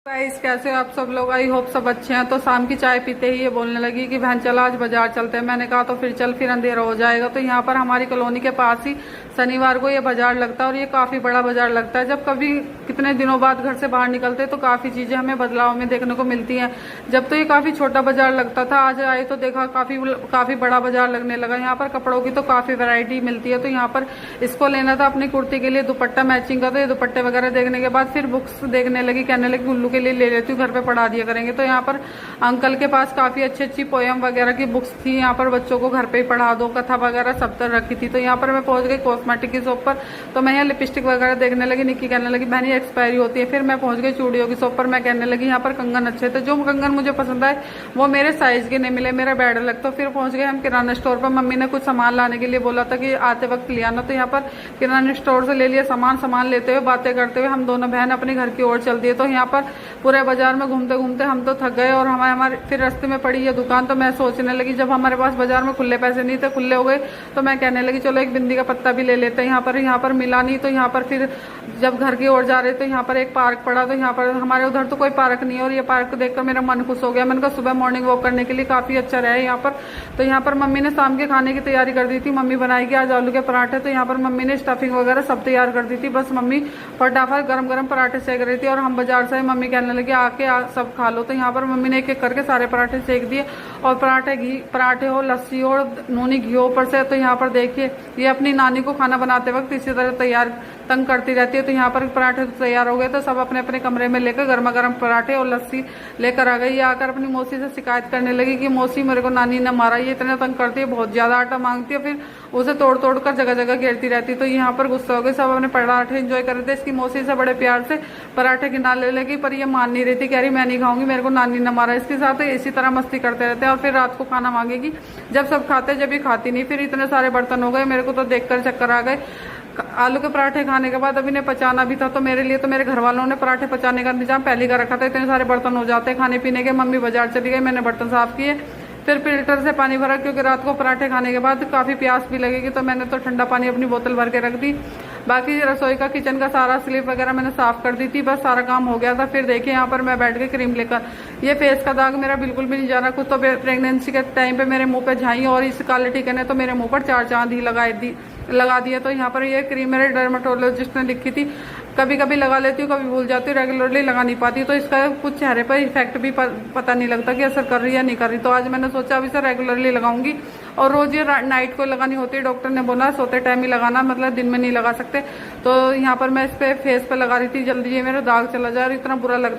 Guys, कैसे हो आप सब लोग। आई होप सब अच्छे हैं। तो शाम की चाय पीते ही ये बोलने लगी कि बहन चला आज बाजार चलते हैं। मैंने कहा तो फिर चल, फिर अंधेरा हो जाएगा। तो यहाँ पर हमारी कॉलोनी के पास ही शनिवार को ये बाजार लगता है और ये काफी बड़ा बाजार लगता है। जब कभी कितने दिनों बाद घर से बाहर निकलते तो काफी चीजें हमें बदलाव में देखने को मिलती हैं। जब तो ये काफी छोटा बाजार लगता था, आज आए तो देखा काफी बड़ा बाजार लगने लगा। यहाँ पर कपड़ों की तो काफी वैरायटी मिलती है। तो यहाँ पर इसको लेना था अपनी कुर्ती के लिए दुपट्टा मैचिंग का। तो ये दुपट्टे वगैरह देखने के बाद फिर बुक्स देखने लगी, कहने लगी गुल्लू के लिए ले लेती हूँ, घर पे पढ़ा दिया करेंगे। तो यहाँ पर अंकल के पास काफी अच्छी अच्छी पोयम वगैरह की बुक्स थी। यहाँ पर बच्चों को घर पे ही पढ़ा दो, कथा वगैरह सब तरह रखी थी। तो यहाँ पर मैं पहुंच गई कॉस्मेटिक की शॉप पर। तो मैं यहाँ लिपस्टिक वगैरह देखने लगी। निक्की कहने लगी बहन ये एक्सपायरी होती है। फिर मैं पहुंच गई चूड़ियों की शॉप पर। मैं कहने लगी यहाँ पर कंगन अच्छे थे। जो कंगन मुझे पसंद आए वो मेरे साइज के नहीं मिले, मेरा बैड लग। तो फिर पहुंच गए हम किराना स्टोर पर। मम्मी ने कुछ सामान लाने के लिए बोला था कि आते वक्त ले आना। तो यहाँ पर किराना स्टोर से ले लिया सामान लेते हुए बातें करते हुए हम दोनों बहन अपने घर की ओर चल दिए। तो यहाँ पर पूरे बाजार में घूमते घूमते हम तो थक गए और हमारे फिर रास्ते में पड़ी ये दुकान। तो मैं सोचने लगी, जब हमारे पास बाजार में खुले पैसे नहीं थे, खुले हो गए, तो मैं कहने लगी चलो एक बिंदी का पत्ता भी ले लेते हैं। यहाँ पर मिला नहीं। तो यहाँ पर फिर जब घर की ओर जा रहे तो यहाँ पर एक पार्क पड़ा। तो यहाँ पर हमारे उधर तो कोई पार्क नहीं है और ये पार्क देखकर मेरा मन खुश हो गया। मैंने कहा सुबह मॉर्निंग वॉक करने के लिए काफी अच्छा रहा है यहाँ पर। तो यहाँ पर मम्मी ने शाम के खाने की तैयारी कर दी थी। मम्मी बनाएगी आज आलू के पराठे। तो यहाँ पर मम्मी ने स्टफिंग वगैरह सब तैयार कर दी थी। बस मम्मी फटाफट गरम गरम पराठे सेक रही थी और हम बाजार से मम्मी कहने लगी आके सब खा लो। तो यहाँ पर मम्मी ने एक एक करके सारे पराठे सेक दिए और पराठे हो, लस्सी हो, नूनी घी ऊपर से। तो यहाँ पर देखिए ये अपनी नानी को खाना बनाते वक्त इसी तरह तंग करती रहती है। तो यहाँ पर पराठे तो तैयार हो गए। तो सब अपने अपने कमरे में लेकर गर्मा गर्म पराठे और लस्सी लेकर आ गई। ये आकर अपनी मौसी से शिकायत करने लगी कि मौसी मेरे को नानी ने मारा, ये इतना तंग करती है, बहुत ज्यादा आटा मांगती है, फिर उसे तोड़ तोड़ कर जगह जगह घेरती रहती। तो यहाँ पर गुस्सा हो गई। सब अपने पराठे एंजॉय कर रहे थे। इसकी मौसी से बड़े प्यार से पराठे गिनाने लगी, पर ये मान नहीं रही थी। कह रही मैं नहीं खाऊंगी, मेरे को नानी ने मारा। इसके साथ इसी तरह मस्ती करते रहते हैं और फिर रात को खाना मांगेगी। जब सब खाते जब भी खाती नहीं। फिर इतने सारे बर्तन हो गए, मेरे को तो देखकर चक्कर आ गए। आलू के पराठे खाने के बाद अभी ने पचाना भी था। तो मेरे लिए तो मेरे घर वालों ने पराठे पचाने का इंतजाम पहले का रखा था। इतने सारे बर्तन हो जाते हैं खाने पीने के। मम्मी बाजार चली गई, मैंने बर्तन साफ किए, फिर फिल्टर से पानी भरा, क्योंकि रात को पराठे खाने के बाद काफी प्यास भी लगेगी। तो मैंने तो ठंडा पानी अपनी बोतल भर के रख दी। बाकी रसोई का किचन का सारा स्लीप वगैरह मैंने साफ कर दी थी। बस सारा काम हो गया था। फिर देखिए यहाँ पर मैं बैठ के क्रीम लेकर, ये फेस का दाग मेरा बिल्कुल भी नहीं जा रहा। कुछ तो प्रेगनेंसी के टाइम पे मेरे मुंह पे झाई और इस काले टीके ने तो मेरे मुंह पर 4 चांद ही लगा दिया। तो यहाँ पर ये क्रीम मेरे डर्मेटोलॉजिस्ट ने लिखी थी। कभी कभी लगा लेती हूँ, कभी भूल जाती हूँ, रेगुलरली लगा नहीं पाती। तो इसका कुछ चेहरे पर इफेक्ट भी पता नहीं लगता कि असर कर रही है या नहीं कर रही। तो आज मैंने सोचा अभी से रेगुलरली लगाऊंगी और रोज ये नाइट को लगानी होती है। डॉक्टर ने बोला सोते टाइम ही लगाना, मतलब दिन में नहीं लगा सकते। तो यहाँ पर मैं इस पे फेस पे लगा रही थी, जल्दी ये मेरा दाग चला जाए और इतना बुरा लगता है।